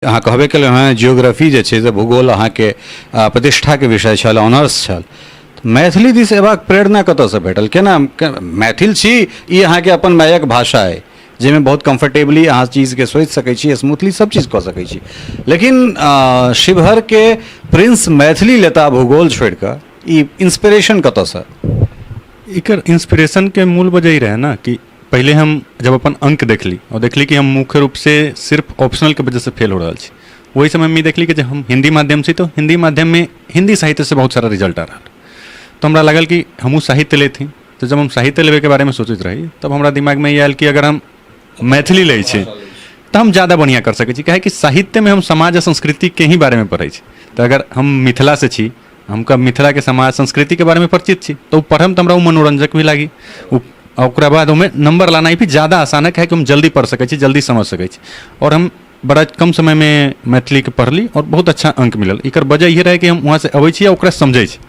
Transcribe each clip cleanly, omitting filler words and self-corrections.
अहाँ कहबे केलहुँ हँ जियोग्राफी जे छै से भूगोल अहाँके प्रतिष्ठाके विषय छल, ऑनर्स छल। मैथिली दिस अयबाक प्रेरणा कतयसँ भेटल? केना मैथिल छी, ई अहाँके अपन मायक भाषा अइ जाहिमे बहुत कम्फर्टेबली अहाँ चीजके सोचि सकै छी, स्मूथली सब चीज कऽ सकै छी। लेकिन शिवहरके प्रिंस मैथिली लेता भूगोल छोड़ि कऽ, ई इंस्पिरेशन कतयसँ? एकर इंस्पिरेशन के मूल वजह ही रहे ना कि पहले हम जब अपन अंक देखली और देखली कि हम मुख्य रूप से सिर्फ ऑप्शनल के वजह से फेल हो रहा छी, वही समय में देखली कि जब हम हिंदी माध्यम से, तो हिंदी माध्यम में हिंदी साहित्य से बहुत सारा रिजल्ट आ रहा, तो हमरा लगल कि हमू साहित्य लेती। तो जब हम साहित्य लेवे के बारे में सोचते रही, तब हमारा दिमाग में ये आयल कि अगर हम मैथिली ले छी तो हम ज़्यादा बढ़िया कर सके छी, काहे कि साहित्य में हम समाज और संस्कृति के ही बारे में पढ़े छी। तो अगर हम मिथिला से छी, हमका मिथिला के समाज संस्कृति के बारे में परिचित छी, तो पढ़म तो हमरा मनोरंजक भी लगी। ओकरा बाद हमें नंबर लाना भी ज़्यादा आसान है, कि हम जल्दी पढ़ सके छी, जल्दी समझ सके छी। और हम बड़ा कम समय में मैथिली के पढ़ली और बहुत अच्छा अंक मिलल। एकर वजह ये रहे कि हम वहाँ से अबै छी आ ओकरा समझै छी।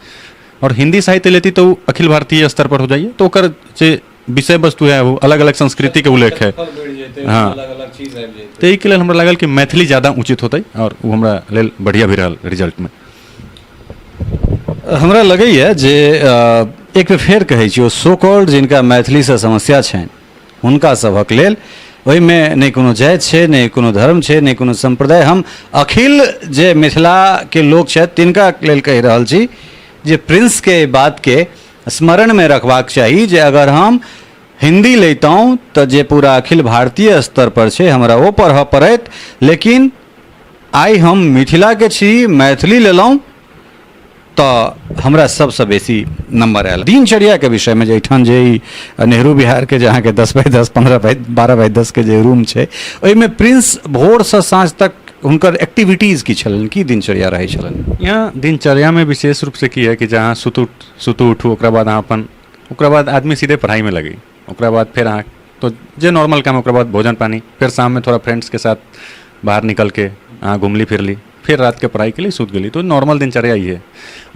और हिंदी साहित्य लेती तो अखिल भारतीय स्तर पर हो जाइए, तो ओकर जे विषय वस्तु है वो अलग अलग संस्कृति के उल्लेख है। हाँ, तो एक लेल हमरा लगल कि मैथिली ज़्यादा उचित होते और वो हमरा लेल बढ़िया भी रहल रिजल्ट में। हमरा लगैए जे एक बेर फेर कहै छी, ओ सो कॉल्ड जिनका मैथिलीसँ समस्या छनि हुनका सभक लेल ओहिमे नहि कोनो जाति छै, नहि कोनो धर्म छै, नहि कोनो संप्रदाय। हम अखिल जे मिथिलाके लोक छथि तिनका लेल कहि रहल छी जे प्रिंसके बातके स्मरणमे रखबाक चाही, जे अगर हम हिंदी लेतहुँ तऽ जे पूरा अखिल भारतीय स्तर पर छै हमरा ओ पढ़ऽ पड़त, लेकिन आइ हम मिथिलाके छी, मैथिली लेलहुँ तो हमरा सबसे बेसी नंबर आयल। दिनचर्या के विषय में एठान जे नेहरू बिहार के जे अहाँके 10x10, 15x, 12x10 के जे रूम छै, ओहिमे प्रिंस भोर से साँझ तक हुनकर एक्टिविटीज की छलन, की दिनचर्या रहे छलन? यहाँ दिनचर्या में विशेष रूप से की है कि जहाँ सुतू उठू, ओकरा बाद अपन ओकरा बाद आदमी सीधे पढ़ाई में लगी। ओकरा बाद फिर अहाँ तो जे नॉर्मल काम, ओकरा बाद भोजन पानी, फिर शाम में थोड़ा फ्रेंड्स के साथ बाहर निकल के अहाँ घूमली फिरली, फिर रात के पढ़ाई के लिए सूत गली। तो नॉर्मल दिनचर्या ही है।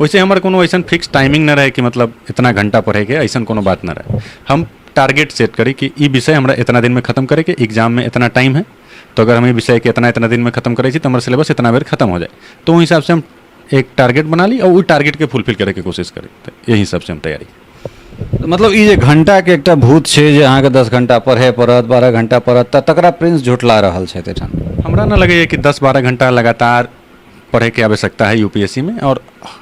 वैसे हमारे कोनो ऐसा फिक्स टाइमिंग न रहे कि मतलब इतना घंटा पढ़े के, ऐसा कोनो बात न रहे। हम टारगेट सेट करी कि ये विषय हमरा इतना दिन में खत्म करे के, एग्जाम में इतना टाइम है, तो अगर हम ये विषय के इतना दिन में खत्म करे तो हमारा सिलेबस इतना बेर खत्म हो जाए। तो उस हिसाब से हम एक टारगेट बना ली और वो टारगेट के फुलफिल करे के कोशिश करी। तो यही हिसाब से हम तैयारी। मतलब ई जे घंटा के एकटा भूत छै जे अहाँके 10 घंटा पढ़े पड़त, 12 घंटा पढ़त, तकरा प्रिंस झुटला रहल छै एठाम। हमरा न लगे कि 10-12 घंटा लगातार पढ़े के आवश्यकता है यूपीएससी में। और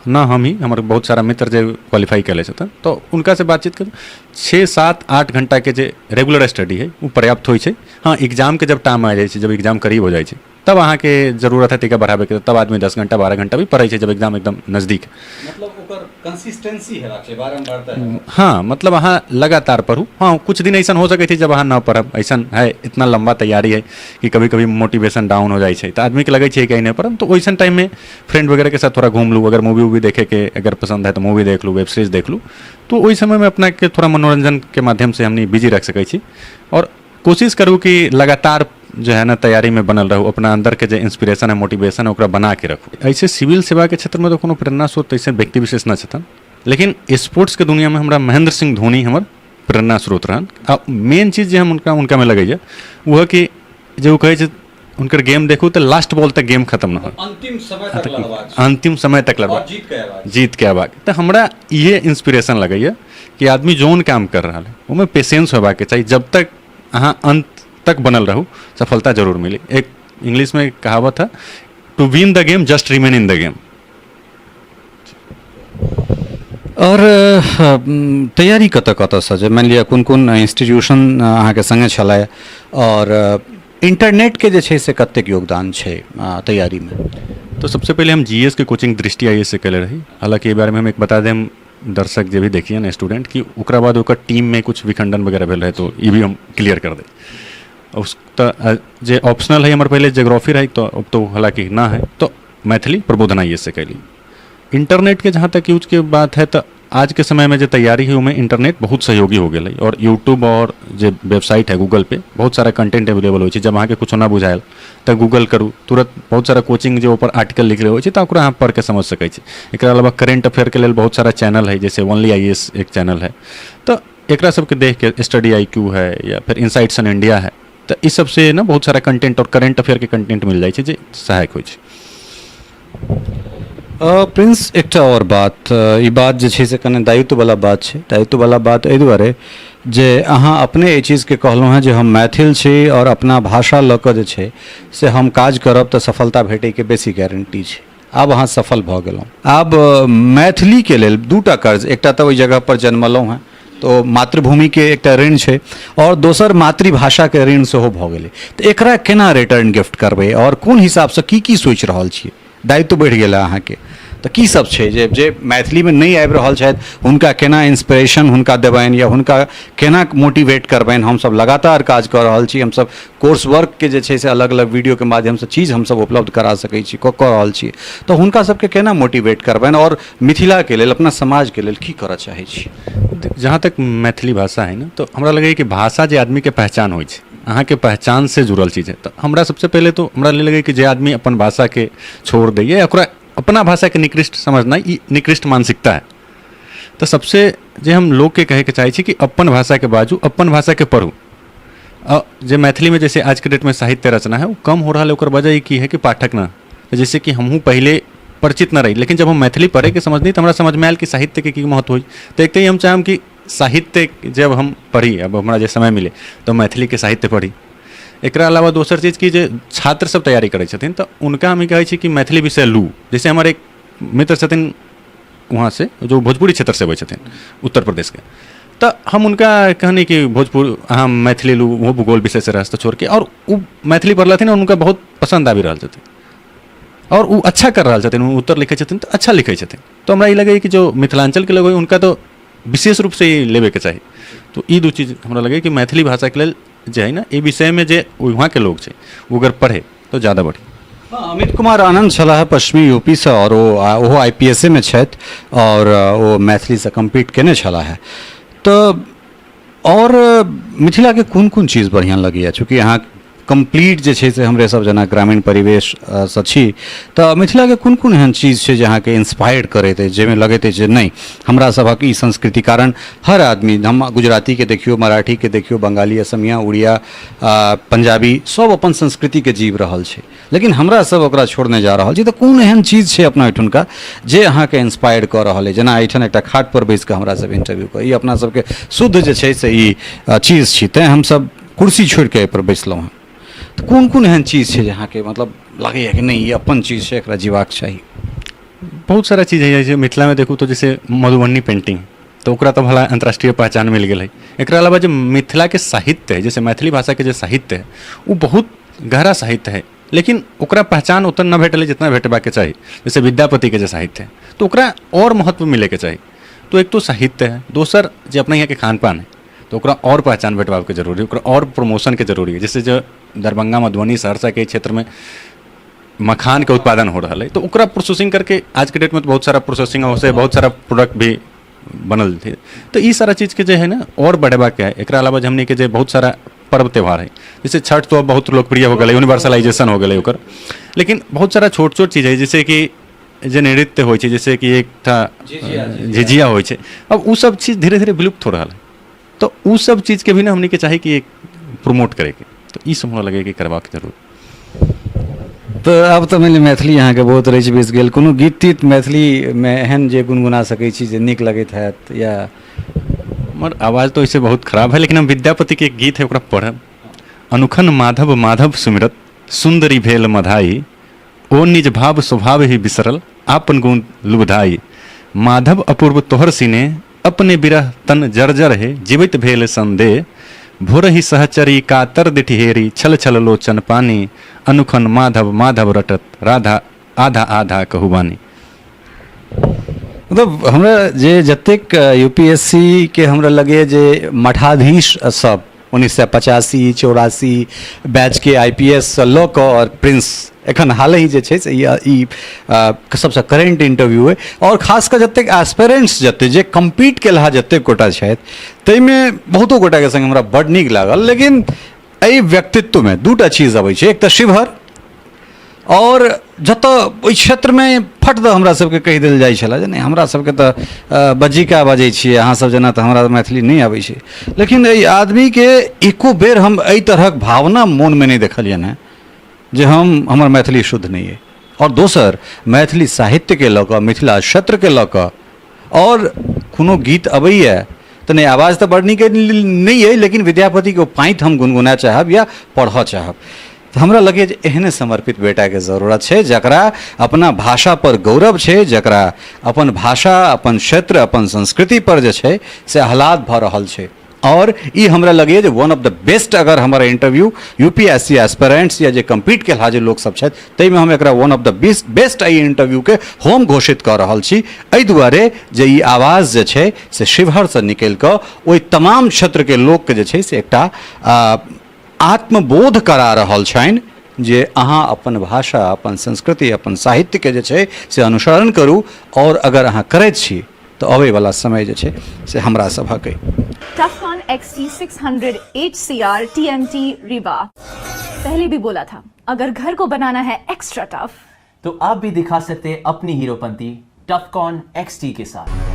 न हम ही, हमारे बहुत सारा मित्र जो क्वालिफाई कर ले, तो उनका से बातचीत कर 6-7-8 घंटा के जो रेगुलर स्टडी है वो पर्याप्त हो। हाँ, एग्जाम के जब टाइम आ जाए, जब एग्जाम करीब हो जाए, तब अहाँ के जरूरत है टीका बढ़ावे के, तब आदमी 10 घंटा 12 घंटा भी पढ़े, जब एग्जाम एकदम नजदीक। मतलब ओकर कंसिस्टेंसी है, बारंबारता। हाँ, मतलब अहाँ लगातार पढ़ू। हाँ, कुछ दिन ऐसा हो सके थी जब अहाँ न पढ़ब, ऐसा है, इतना लंबा तैयारी है कि कभी कभी मोटिवेशन डाउन हो जाए, तो आदमी के लगे कि नहीं पढ़ब। तो वैसा टाइम में फ्रेंड वगैरह के साथ थोड़ा घूम लूँ, अगर मूवी वूवी देखे के अगर पसंद है तो मूवी देख लूँ, वेब सीरीज देख लूँ। तो वही समय में अपना के थोड़ा मनोरंजन के माध्यम से हमने बिजी रख सके। और कोशिश करूँ कि लगातार जो है ना तैयारी में बनल रहूँ, अपना अंदर के जो इंस्पिरेशन है, मोटिवेशन है, ओकरा बना के रखूँ। ऐसे सिविल सेवा के क्षेत्र में तो कोनो प्रेरणा स्रोत ऐसे व्यक्ति विशेष न छथन, लेकिन स्पोर्ट्स के दुनिया में हमरा महेंद्र सिंह धोनी हमर प्रेरणा स्रोत रहन। आ मेन चीज़ जो हम उनका में लगे वह कि जो कहे उनकर गेम देखू तो लास्ट बॉल तक गेम खत्म न हो, अंतिम समय तक लड़वा, जीत के आवाग। तो हमरा ये इंस्पिरेशन लगे कि आदमी जोन काम कर रहा है वो में पेशेंस होबा के चाहिए। जब तक अहाँ अंत तक बनल रहू, सफलता जरूर मिली। एक इंग्लिश में कहावत है, to win the game just remain in the game. और तैयारी कतऽ से, मान लिअ कोन कोन इंस्टीट्यूशन अहाँके संगे छलै, और इंटरनेट के जे छै से कतेक योगदान छै तैयारी में? तो सबसे पहले हम जीएस के कोचिंग दृष्टि आईएएस से कले रही। हालांकि ये बारे में हम एक बता दें दर्शक जो भी देखिए ना स्टूडेंट, कि ओकरा बाद ओकर टीम में कुछ विखंडन वगैरह भेल रहे, तो ये भी हम क्लियर कर दे। उस जे ऑप्शनल है हमारे पहले ज्योग्राफी रही, तो अब तो हालांकि ना है, तो मैथिली प्रबोधन आईएएस से कैली। इंटरनेट के जहाँ तक यूज के बात है, तो आज के समय में जो तैयारी है उनमें इंटरनेट बहुत सहयोगी हो गया। और यूट्यूब और जो वेबसाइट है गूगल पे बहुत सारा कंटेंट अवेलेबल हो, जब अहाँ के कुछ ना बुझायल तो गूगल करूँ, तुरंत बहुत सारा कोचिंग जो ऊपर आर्टिकल लिखले हो, तो अहाँ पढ़ के समझ सके। एक अलावा करेंट अफेयर के लिए बहुत सारा चैनल है, जैसे ओनली आईएएस एक चैनल है। तो एक सबके देख के स्टडी IQ है, या फिर इनसाइट्स इन इंडिया है, तो ई सबसे ना बहुत सारा कंटेंट और करेंट अफेयर के कंटेंट मिल जाए जे सहायक होइ छै। प्रिंस एकटा और बात, ई बात जे छै से कने दायित्व वाला बात छै। दायित्व वाला बात एहि दुआरे जे अहाँ अपने एहि चीजके कहलहुँ हेँ जे हम मैथिल छी और अपना भाषा लऽ कऽ जे छै से हम काज करब तऽ सफलता भेटैके बेसी गारंटी छै। आब अहाँ सफल भऽ गेलहुँ। आब मैथिलीके लेल दूटा कर्ज, एकटा तऽ ओहि जगह पर जन्मलहुँ हेँ तो मातृभूमि के एकटा ऋण छै और दोसर मातृभाषा के ऋण सेहो भऽ गेलै। तऽ एकरा केना रिटर्न गिफ्ट करबै और कोन हिसाबसँ की सोचि रहल छियै? दायित्व बढ़ि गेल अहाँके तऽ की सब छै जे मैथिलीमे नहि आबि रहल छथि हुनका केना इंस्पिरेशन हुनका देबनि या हुनका केना मोटिवेट करबनि? हमसब लगातार काज कऽ रहल छी, हमसब कोर्स वर्क के जे छै से अलग अलग वीडियो के माध्यमसँ चीज हमसब उपलब्ध करा सकै छी, कऽ रहल छी। तऽ हुनका सबके केना मोटिवेट करबनि और मिथिलाके लेल, अपना समाजके लेल की करऽ चाहै छी? जहाँ तक मैथिली भाषा है ना, तो हमरा लगे कि भाषा जे आदमी के पहचान होइ छै, अहाँ के पहचान से जुड़ल चीज है। तो हमरा सबसे पहले तो हमरा लगे कि जे आदमी अपन भाषा के छोड़ दैए, ओकरा अपना भाषा के निकृष्ट समझना ई निकृष्ट मानसिकता है। तो सबसे जे हम लोग के कहे के चाहे छी कि अपन भाषा के बाजू, अपन भाषा के पढ़ू। जे मैथिली में जैसे आज के डेट में साहित्य रचना है वो कम हो रहा है, ओकर वजह की है कि पाठक ना, जैसे कि हमहूँ पहले परिचित न रही, लेकिन जब हम मैथिली पढ़े के समझनी तो हमरा समझ में आयल कि साहित्य के की महत्व होई। तो एक तो हम चाहम कि साहित्य जब हम पढ़ी, अब हमरा जे समय मिले तो मैथिली के साहित्य पढ़ी। एकरा अलावा दोसर चीज की जे छात्र सब तैयारी करै छथिन तो उनका हम कहै छी कि मैथिली विषय लू। जैसे हमारे एक मित्र छथिन वहाँ से जो भोजपुरी क्षेत्र से अबै छथिन उत्तर प्रदेश के, तो हम उनका कहनी कि भोजपुर अहाँ मैथिली लू, वो भूगोल विषय से रास्ता छोड़ के, और वो मैथिली पढ़लथिन और उनका बहुत पसंद आबि रहल छथिन और वो अच्छा कर रहल छथिन, उत्तर लिखै छथिन तो अच्छा लिखै छथिन। तो हमरा ई लगे कि जो मिथिलांचल के लोग होय उनका तो विशेष रूप से ही लेवे के चाही। तो ई दू चीज हमरा लगे कि मैथिली भाषा के लेल जे है ना ई विषय में जे वहाँ के लोग छै वो अगर पढ़े तो ज़्यादा बढ़ी। अमित कुमार आनंद छलाह पश्चिमी यूपी से और वो IPSA में छथि और वो मैथिली से कम्पीट केने छलाह। तो और मिथिला के कोन कोन चीज बढ़िया लगैए? चूँकि अहाँ कंप्लीट जे छै से हमरे सब जना ग्रामीण परिवेश सँ छी, तऽ मिथिला के कोन कोन एहन चीज छै जे अहाँके इंस्पायर करैत अछि, जाहिमे लगैत अछि जे नहि हमरा सभक ई संस्कृति कारण हर आदमी, हम गुजराती के देखियौ, मराठी के देखियौ, बंगाली, असमिया, उड़िया, पंजाबी सब अपन संस्कृति के जीव रहल छै, लेकिन हमरा सब ओकरा छोड़ने जा रहल छी। तऽ कोन एहन चीज छै अपना एहिठुनका जे अहाँके इंस्पायर कऽ रहल अइ? जेना एहिठाम एकटा खाट पर बैस कऽ हमरा सब इंटरव्यू कऽ, ई अपना सबके शुद्ध जे छै से ई चीज छी, तेँ हमसब कुर्सी छोड़ि कऽ एहिपर बैसलहुँ हँ। तो कोन कोन एहन चीज छै जहाँ के मतलब लगे कि नहीं ये अपन चीज छै, एकरा जीवाक चाही? बहुत सारा चीज़ है। जैसे मिथिला में देखू तो जैसे मधुबनी पेंटिंग, तो ओकरा तो भला अंतर्राष्ट्रीय पहचान मिल गई है। एक अलावा जो मिथिला के साहित्य है, जैसे मैथिली भाषा के जो साहित्य है वो बहुत गहरा साहित्य है, लेकिन ओकरा पहचान उतना न भेटल जितना भेटबाके चाही। जैसे विद्यापति के जो साहित्य है तो ओकरा और महत्व मिले के चाही। तो एक तो साहित्य है, दोसर जो अपने यहाँ के खान पान है तो ओकरा और पहचान भेटबाक के जरूरी है, ओकरा और प्रमोशन के जरूरी है। जैसे जो दरभंगा, मधुबनी, सहरसा के क्षेत्र में मखान के उत्पादन हो रहा है तो ओकरा प्रोसेसिंग करके आज के डेट में तो बहुत सारा प्रोसेसिंग हो से बहुत सारा प्रोडक्ट भी बनल थे। तो ये सारा चीज़ के जो है ना और बढ़ेबाक है। एक अलावा हमने के जो बहुत सारा पर्व त्यौहार है, जैसे छठ तो अब बहुत लोकप्रिय हो गए, यूनिवर्सलाइजेशन हो गए ओकर, लेकिन बहुत सारा छोट छोट चीज़ है जैसे कि जे नृत्य हो, जैसे कि एक था झिझिया हो, अब वो सब चीज़ धीरे धीरे विलुप्त हो रहा है। तो वो सब चीज़ के भी ना हमने के चाहे कि एक प्रमोट करे के, तो ई सब हमरा लगे कि करबाक जरूर। तो अब तो मैंने मैथिली यहाँ के बहुत रच बेस गेल, कोनो गीत तीत मैथिली में एहन जे गुनगुना सकै छी जे नीक लगैत हैत? या हमार आवाज़ तो ऐसे बहुत खराब है, लेकिन हम विद्यापति के एक गीत है ओकरा पढ़ब। अनुखन माधव माधव सुमिरत, सुंदरी भेल मधाई, ओ निज भाव स्वभाव ही बिसरल, आपन गुण लुबधाई। माधव अपूर्व तोहर सीने, अपने बिरह तन जर्जर है, जीवित भेल संदेह। भोर ही सहचरी कातर दिठहेरी, छल छल लोचन पानी। अनुखन माधव माधव रटत, राधा आधा आधा कहूबानी। मतलब हमरा जे जतेक UPSC के हमरा लगे जे मठाधीश सब 1985, 84 बैच के IPS लऽ कऽ और प्रिंस एखन हाल ही जे छै से ई सबसँ करेंट इंटरव्यू है, और खास कऽ जतेक एस्पिरेंट्स जते जे कम्पीट केलहा जतेक गोटा छथि ताहिमे बहुतो गोटाके संग हमरा बड्ड नीक लागल। लेकिन एहि व्यक्तित्वमे दूटा चीज अबै छै, एक तऽ शिवहर और जतऽ ओहि क्षेत्रमे फट दऽ हमरा सबके कहि देल जाइ छलै जे नहि हमरा सबके तऽ बज्जिका बजै छियै अहाँ सब जेना तऽ हमरा मैथिली नहि आबै छै, लेकिन एहि आदमीके एको बेर हम एहि तरहक भावना मोनमे नहि देखलियनि हेँ जे हमर मैथिली शुद्ध नहीं है। और दोसर मैथिली साहित्यके लऽ कऽ मिथिला क्षेत्रके लऽ कऽ और कोनो गीत अबैए तऽ नहीं आवाज़ तो बड़ नीक नहीं है, लेकिन विद्यापति के पाँति हम गुनगुना चाहब या पढ़ऽ चाहब तो हमरा लगे जे एहने समर्पित बेटा के जरूरत है जकरा अपना भाषा पर गौरव है, जकरा अपन भाषा अपन क्षेत्र अपन संस्कृति पर जे छै से आह्लाद भऽ रहल छै। और ई हमरा लगे जे वन ऑफ द बेस्ट अगर हमारा इंटरव्यू यूपीएससी एस्पिरेंट्स या जे कम्पीट केला जे लोग सब छथि ताहिमे हम एकरा वन ऑफ द बेस्ट एहि इंटरव्यू के हम घोषित कऽ रहल छी, एहि दुआरे जे ई आवाज़ जे छै से शिवहर से निकलि कऽ ओहि तमाम क्षेत्र के लोग के जे छै से एकटा आत्मबोध करा रहल छनि जे अहाँ अपन भाषा अपन संस्कृति अपन साहित्य के जे छै से अनुसरण करू, और अगर अहाँ करैत छी तो अबै वाला समय जे छै से हमरा सभक टफकॉन XT 600 HCR TMT रिबा पहले भी बोला था, अगर घर को बनाना है एक्स्ट्रा टफ तो आप भी दिखा सकते हैं अपनी हीरोपंती टफकॉन XT के साथ।